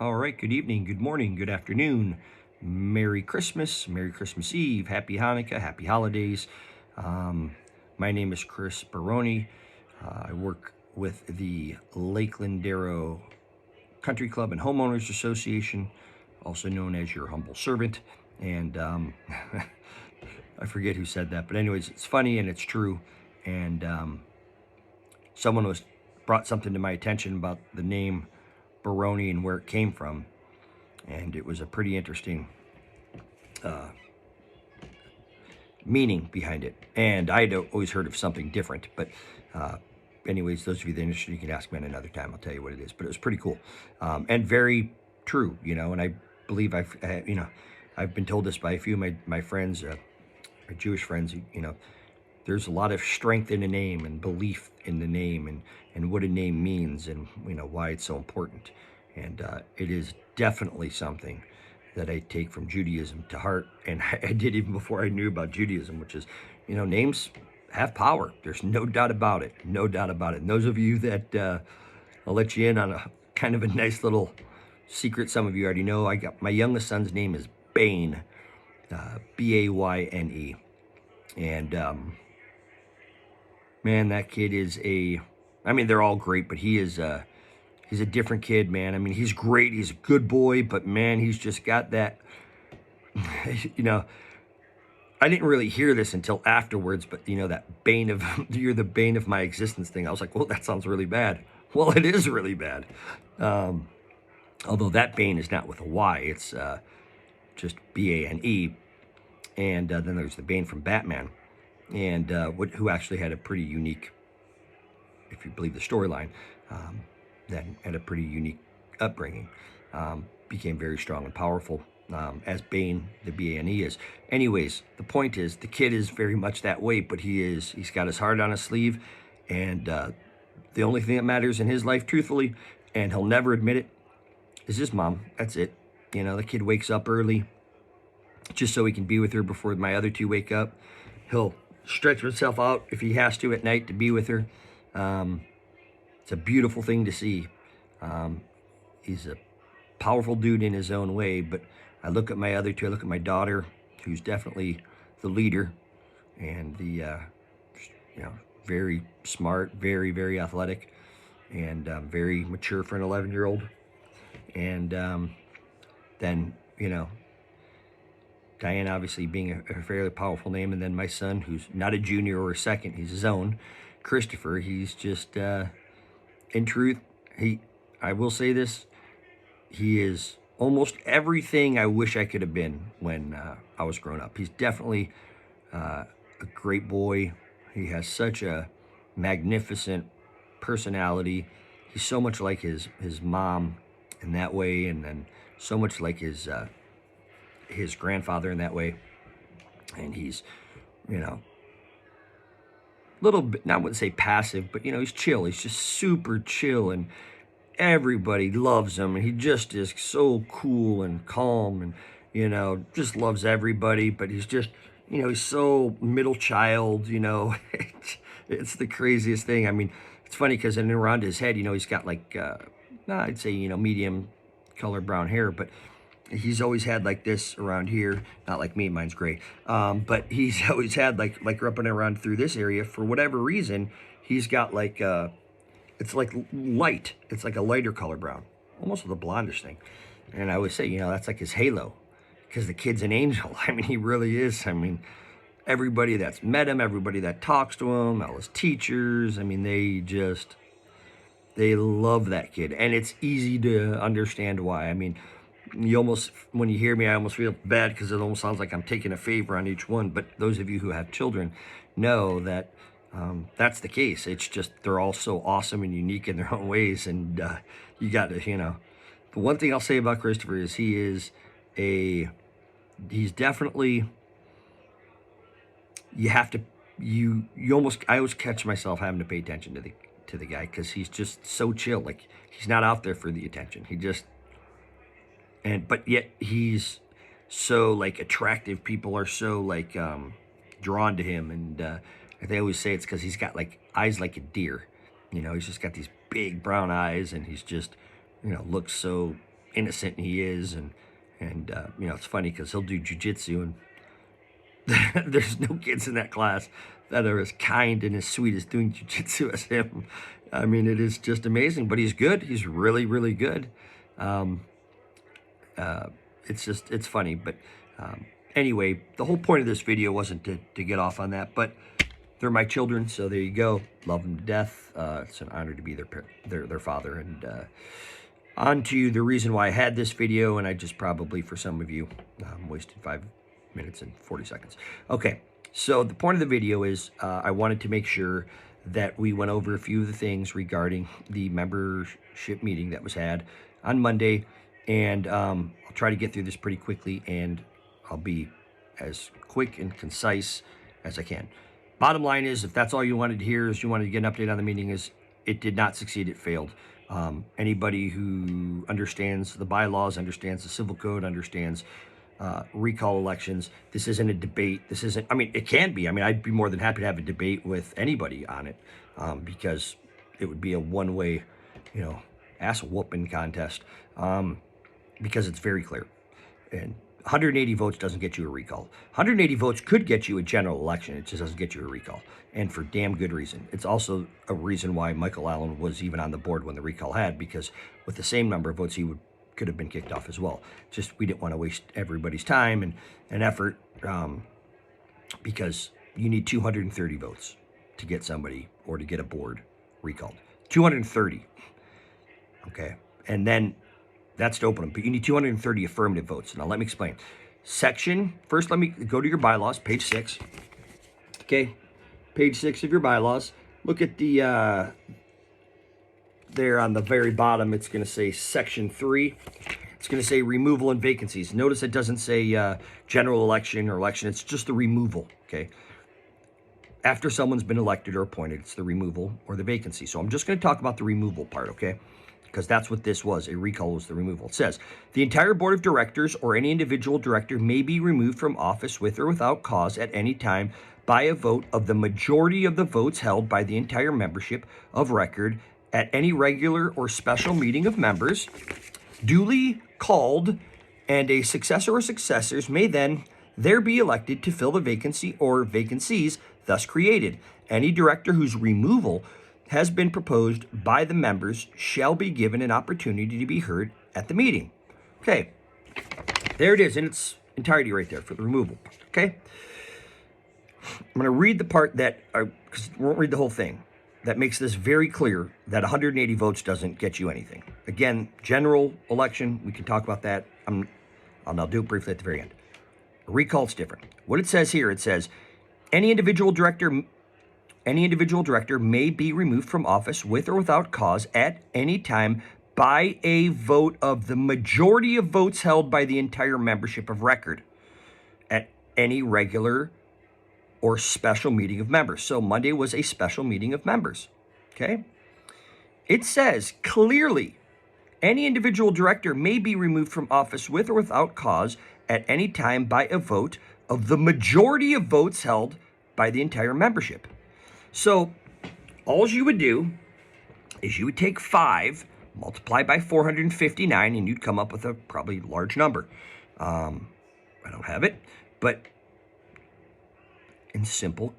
All right, good evening, good morning, good afternoon. Merry Christmas Eve, Happy Hanukkah, Happy Holidays. My name is Chris Baroni. I work with the Lakeland Darrow Country Club and Homeowners Association, also known as your humble servant. And I forget who said that, but anyways, it's funny and it's true. And someone brought something to my attention about the name Baroni and where it came from, and it was a pretty interesting meaning behind it. And I'd always heard of something different, but anyways, those of you that are interested, you can ask me at another time. I'll tell you what it is. But it was pretty cool and very true, And I believe I've been told this by a few of my friends, my Jewish friends. There's a lot of strength in a name and belief in the name and what a name means and why it's so important. And it is definitely something that I take from Judaism to heart, and I did even before I knew about Judaism, which is, names have power. There's no doubt about it. No doubt about it. And those of you that I'll let you in on a kind of a nice little secret. Some of you already know. I got my youngest son's name is Bane, Bayne, and man, that kid is they're all great, but he's a different kid, man. He's great. He's a good boy, but man, he's just got that, I didn't really hear this until afterwards, but that bane of, you're the bane of my existence thing. I was like, well, that sounds really bad. Well, it is really bad. Although that Bane is not with a Y, it's just Bane. And then there's the Bane from Batman, and who actually had a pretty unique, if you believe the storyline, that had a pretty unique upbringing, became very strong and powerful, as Bane, the Bane is. Anyways, the point is, the kid is very much that way, but he's got his heart on his sleeve, and the only thing that matters in his life, truthfully, and he'll never admit it, is his mom. That's it. The kid wakes up early just so he can be with her before my other two wake up. He'll stretch himself out if he has to at night to be with her. It's a beautiful thing to see. He's a powerful dude in his own way, but I look at my other two. I look at my daughter, who's definitely the leader, and the very smart, very, very athletic, and very mature for an 11-year-old. And then Diane obviously being a fairly powerful name, and then my son, who's not a junior or a second, he's his own, Christopher. He's just, in truth, I will say this, he is almost everything I wish I could have been when I was growing up. He's definitely a great boy. He has such a magnificent personality. He's so much like his mom in that way, and then so much like his grandfather in that way. And he's, little bit, I wouldn't say passive, but he's chill. He's just super chill, and everybody loves him, and he just is so cool and calm, and just loves everybody. But he's just, he's so middle child. It's the craziest thing. It's funny because in around his head, he's got like I'd say medium color brown hair, but he's always had like this around here. Not like me, mine's gray. But he's always had like up and around through this area. For whatever reason, he's got like it's like light. It's like a lighter color brown, almost with a blondish thing. And I always say, that's like his halo, because the kid's an angel. He really is. Everybody that's met him, everybody that talks to him, all his teachers, they love that kid. And it's easy to understand why. You almost, when you hear me, I almost feel bad because it almost sounds like I'm taking a favor on each one. But those of you who have children know that that's the case. It's just they're all so awesome and unique in their own ways. And you got to, the one thing I'll say about Christopher is he's definitely, I always catch myself having to pay attention to the guy, because he's just so chill. Like, he's not out there for the attention. But yet he's so like attractive. People are so like drawn to him, and they always say it's because he's got like eyes like a deer. He's just got these big brown eyes, and he's just looks so innocent he is, and you know, it's funny because he'll do jujitsu, and there's no kids in that class that are as kind and as sweet as doing jujitsu as him. I mean, it is just amazing. But he's good. He's really, really good. It's funny. But anyway, the whole point of this video wasn't to get off on that, but they're my children, so there you go. Love them to death. It's an honor to be their father. And on to the reason why I had this video, and I just probably, for some of you, wasted 5 minutes and 40 seconds. Okay, so the point of the video is I wanted to make sure that we went over a few of the things regarding the membership meeting that was had on Monday, and I'll try to get through this pretty quickly, and I'll be as quick and concise as I can. Bottom line is, if that's all you wanted to hear, is you wanted to get an update on the meeting, is it did not succeed, it failed. Anybody who understands the bylaws, understands the civil code, understands recall elections, this isn't a debate. This isn't, I mean, it can be. I mean, I'd be more than happy to have a debate with anybody on it, because it would be a one-way, you know, ass-whooping contest, because it's very clear. And 180 votes doesn't get you a recall. 180 votes could get you a general election. It just doesn't get you a recall. And for damn good reason. It's also a reason why Michael Allen was even on the board when the recall had, because with the same number of votes, he could have been kicked off as well. Just, we didn't want to waste everybody's time and effort, because you need 230 votes to get somebody or to get a board recalled. 230. Okay. And then that's to open them, but you need 230 affirmative votes. Now, let me explain. First, let me go to your bylaws, page 6. Okay, page 6 of your bylaws. Look at the, there on the very bottom, it's going to say section 3. It's going to say removal and vacancies. Notice it doesn't say general election or election. It's just the removal, okay? After someone's been elected or appointed, it's the removal or the vacancy. So I'm just going to talk about the removal part, okay? Because that's what this was. A recall was the removal. It says, the entire board of directors or any individual director may be removed from office with or without cause at any time by a vote of the majority of the votes held by the entire membership of record at any regular or special meeting of members, duly called, and a successor or successors may then there be elected to fill the vacancy or vacancies thus created. Any director whose removal has been proposed by the members shall be given an opportunity to be heard at the meeting. Okay, there it is in its entirety right there for the removal. Okay, I'm going to read the part that, because we won't read the whole thing, that makes this very clear that 180 votes doesn't get you anything. Again, general election, we can talk about that. I'll do it briefly at the very end. A recall's different. What it says here, it says, any individual director may be removed from office with or without cause at any time by a vote of the majority of votes held by the entire membership of record at any regular or special meeting of members. So Monday was a special meeting of members, okay? It says clearly, any individual director may be removed from office with or without cause at any time by a vote of the majority of votes held by the entire membership. So all you would do is you would take 5, multiply by 459, and you'd come up with a probably large number. I don't have it, but in simple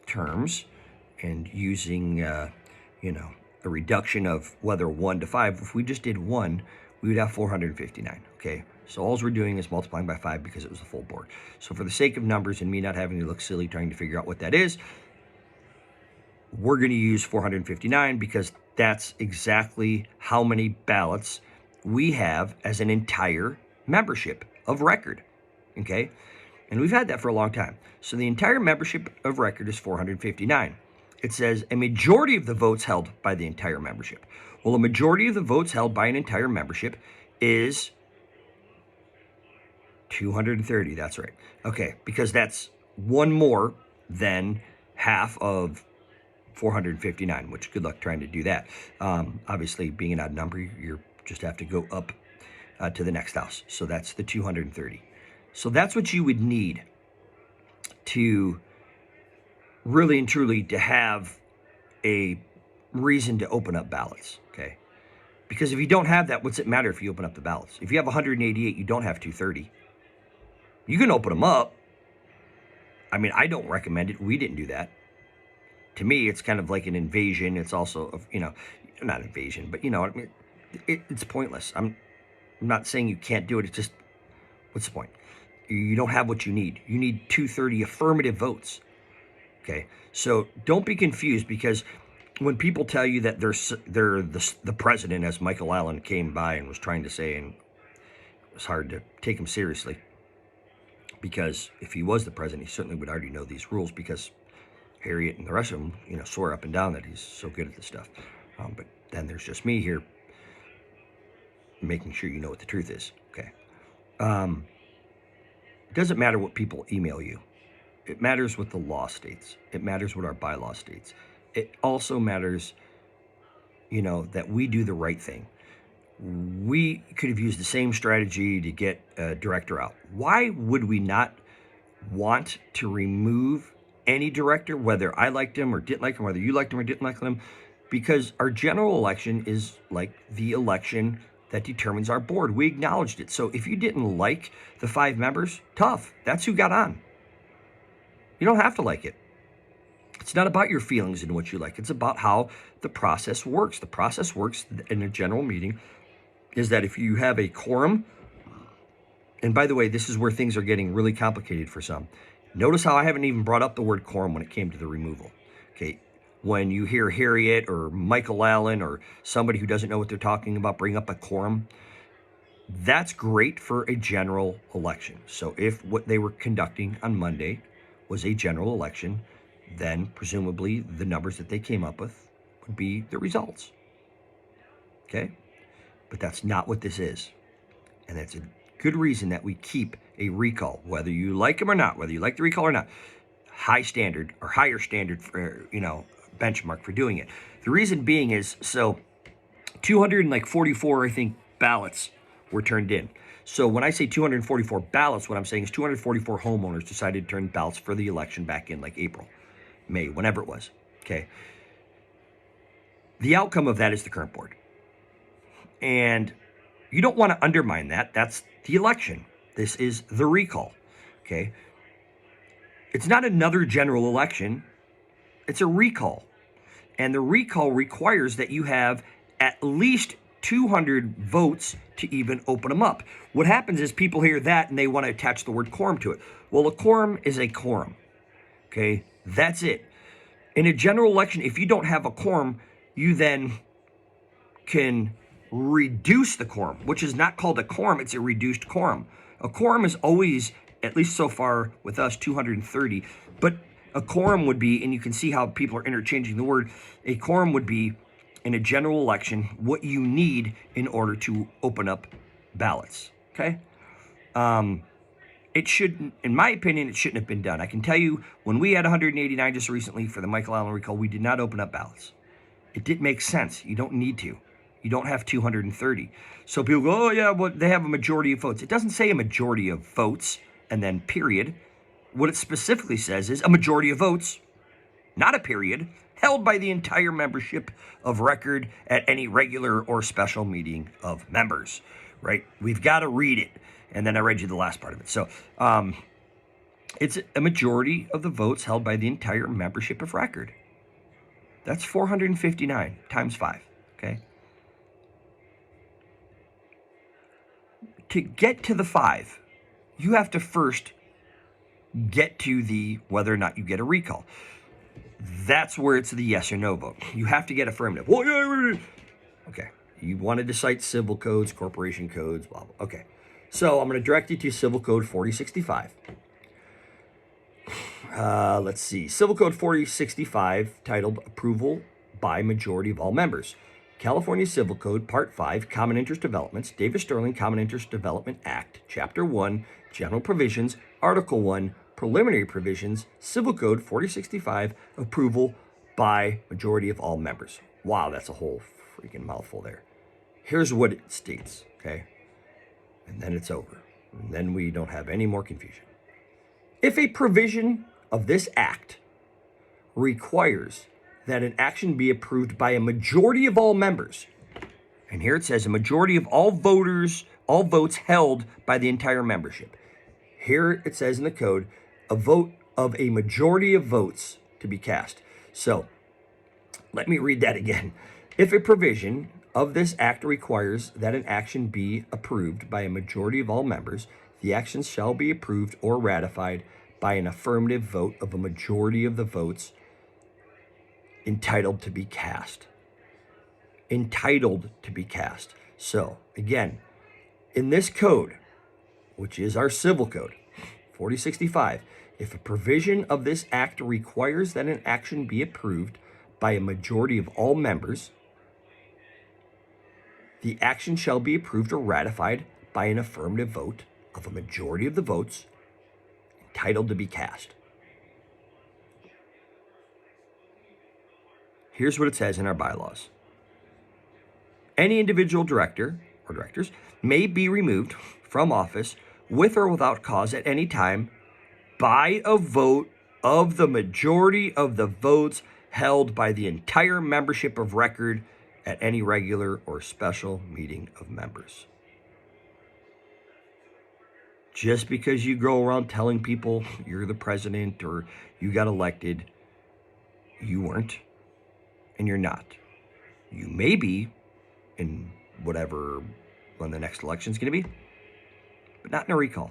terms, and using, you know, a reduction of whether 1 to 5, if we just did 1, we would have 459, okay? So all we're doing is multiplying by 5 because it was a full board. So for the sake of numbers and me not having to look silly trying to figure out what that is, we're going to use 459 because that's exactly how many ballots we have as an entire membership of record, okay? And we've had that for a long time. So the entire membership of record is 459. It says a majority of the votes held by the entire membership. Well, a majority of the votes held by an entire membership is 230. That's right. Okay, because that's one more than half of 459, which good luck trying to do that. Obviously, being an odd number, you just have to go up to the next house. So that's the 230. So that's what you would need to really and truly to have a reason to open up ballots, okay? Because if you don't have that, what's it matter if you open up the ballots? If you have 188, you don't have 230. You can open them up. I mean, I don't recommend it. We didn't do that. To me, it's kind of like an invasion. It's also, not invasion, but I mean, it's pointless. I'm not saying you can't do it. It's just, what's the point? You don't have what you need. You need 230 affirmative votes. Okay, so don't be confused, because when people tell you that they're the president, as Michael Allen came by and was trying to say, and it was hard to take him seriously, because if he was the president, he certainly would already know these rules, because Harriet and the rest of them, swear up and down that he's so good at this stuff. But then there's just me here making sure you know what the truth is. Okay. It doesn't matter what people email you. It matters what the law states. It matters what our bylaw states. It also matters, that we do the right thing. We could have used the same strategy to get a director out. Why would we not want to remove any director, whether I liked him or didn't like him, whether you liked him or didn't like him? Because our general election is like the election that determines our board. We acknowledged it. So if you didn't like the 5 members, tough. That's who got on. You don't have to like it. It's not about your feelings and what you like. It's about how the process works. The process works in a general meeting is that if you have a quorum, and by the way, this is where things are getting really complicated for some. Notice how I haven't even brought up the word quorum when it came to the removal. Okay, when you hear Harriet or Michael Allen or somebody who doesn't know what they're talking about bring up a quorum, that's great for a general election. So if what they were conducting on Monday was a general election, then presumably the numbers that they came up with would be the results. Okay? But that's not what this is. And that's a good reason that we keep a recall, whether you like them or not, whether you like the recall or not. High standard or higher standard for, benchmark for doing it. The reason being is, so 244, I think, ballots were turned in. So when I say 244 ballots, what I'm saying is 244 homeowners decided to turn ballots for the election back in like April, May, whenever it was. Okay. The outcome of that is the current board. And you don't want to undermine that. That's the election. This is the recall. Okay. It's not another general election. It's a recall. And the recall requires that you have at least 200 votes to even open them up. What happens is people hear that and they want to attach the word quorum to it. Well, a quorum is a quorum. Okay, that's it. In a general election, if you don't have a quorum, you then can reduce the quorum, which is not called a quorum, it's a reduced quorum. A quorum is always, at least so far with us, 230. But a quorum would be, and you can see how people are interchanging the word, a quorum would be, in a general election, what you need in order to open up ballots, okay? It shouldn't, in my opinion, it shouldn't have been done. I can tell you, when we had 189 just recently for the Michael Allen recall, we did not open up ballots. It didn't make sense. You don't need to. You don't have 230. So people go, oh yeah, well, they have a majority of votes. It doesn't say a majority of votes and then period. What it specifically says is a majority of votes, not a period, held by the entire membership of record at any regular or special meeting of members, right? We've got to read it. And then I read you the last part of it. So it's a majority of the votes held by the entire membership of record. That's 459 times 5, okay? To get to the 5, you have to first get to the whether or not you get a recall. That's where it's the yes or no vote. You have to get affirmative. Well, yeah. Okay. You wanted to cite civil codes, corporation codes, blah, blah. Okay. So I'm going to direct you to Civil Code 4065. Let's see. Civil Code 4065, titled Approval by Majority of All Members. California Civil Code, Part 5, Common Interest Developments, Davis-Sterling Common Interest Development Act, Chapter 1, General Provisions, Article 1, Preliminary Provisions, Civil Code 4065, Approval by Majority of All Members. Wow, that's a whole freaking mouthful there. Here's what it states, okay? And then it's over. And then we don't have any more confusion. If a provision of this act requires that an action be approved by a majority of all members, And here it says a majority of all votes held by the entire membership. Here it says in the code, a vote of a majority of votes to be cast. So let me read that again. If a provision of this act requires that an action be approved by a majority of all members, the action shall be approved or ratified by an affirmative vote of a majority of the votes entitled to be cast. Entitled to be cast. So, again, in this code, which is our civil code, 4065, if a provision of this act requires that an action be approved by a majority of all members, the action shall be approved or ratified by an affirmative vote of a majority of the votes entitled to be cast. Here's what it says in our bylaws. Any individual director or directors may be removed from office with or without cause at any time by a vote of the majority of the votes held by the entire membership of record at any regular or special meeting of members. Just because you go around telling people you're the president or you got elected, you weren't and you're not. You may be in whatever, when the next election is going to be, but not in a recall.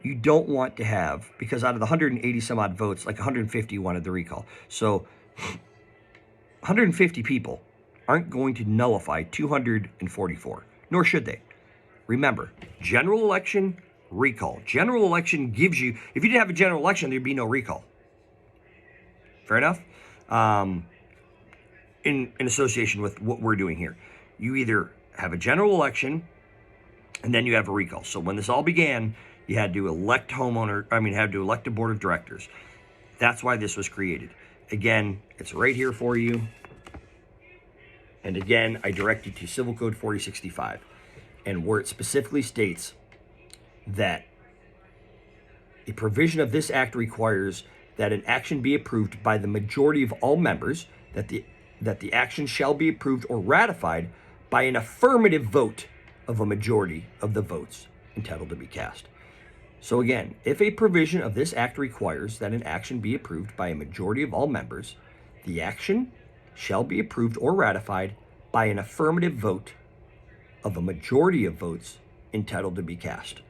You don't want to have, because out of the 180 some odd votes, like 150 wanted the recall. So 150 people aren't going to nullify 244, nor should they. Remember, general election, recall. General election gives you, if you didn't have a general election, there'd be no recall. Fair enough? In association with what we're doing here. You either have a general election and then you have a recall. So when this all began, you had to elect had to elect a board of directors. That's why this was created. Again, it's right here for you. And again, I direct you to Civil Code 4065, and where it specifically states that a provision of this act requires that an action be approved by the majority of all members, that the action shall be approved or ratified by an affirmative vote of a majority of the votes entitled to be cast. So again, if a provision of this act requires that an action be approved by a majority of all members, the action shall be approved or ratified by an affirmative vote of a majority of votes entitled to be cast.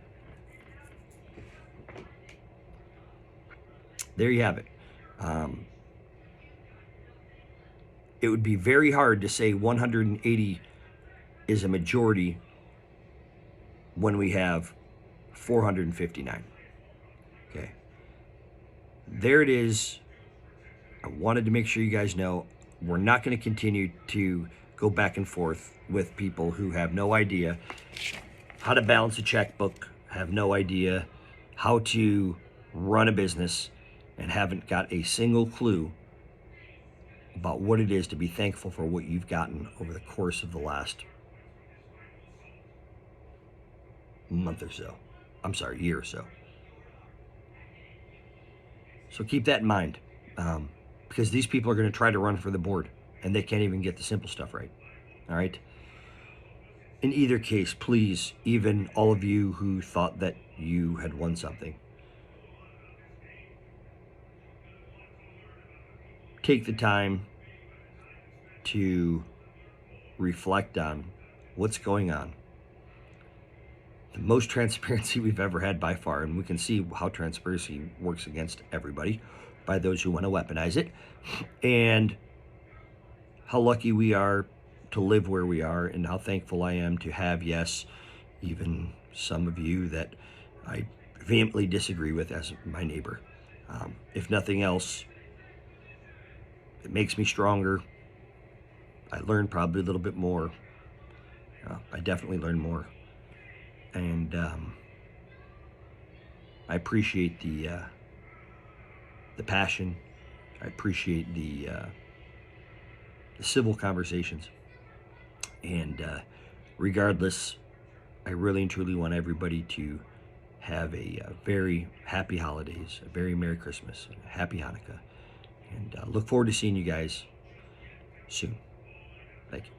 There you have it. It would be very hard to say 180 is a majority when we have 459. Okay. There it is. I wanted to make sure you guys know we're not going to continue to go back and forth with people who have no idea how to balance a checkbook, have no idea how to run a business, and haven't got a single clue about what it is to be thankful for what you've gotten over the course of the last month or so. I'm sorry, year or so. So keep that in mind, because these people are going to try to run for the board, and they can't even get the simple stuff right. All right? In either case, please, even all of you who thought that you had won something, take the time to reflect on what's going on. The most transparency we've ever had by far, and we can see how transparency works against everybody by those who want to weaponize it, and how lucky we are to live where we are, and how thankful I am to have, yes, even some of you that I vehemently disagree with as my neighbor. If nothing else, it makes me stronger. I learn probably a little bit more. I definitely learn more. And I appreciate the passion. I appreciate the civil conversations. And regardless, I really and truly want everybody to have a very happy holidays, a very Merry Christmas, and a happy Hanukkah. And look forward to seeing you guys soon. Thank you.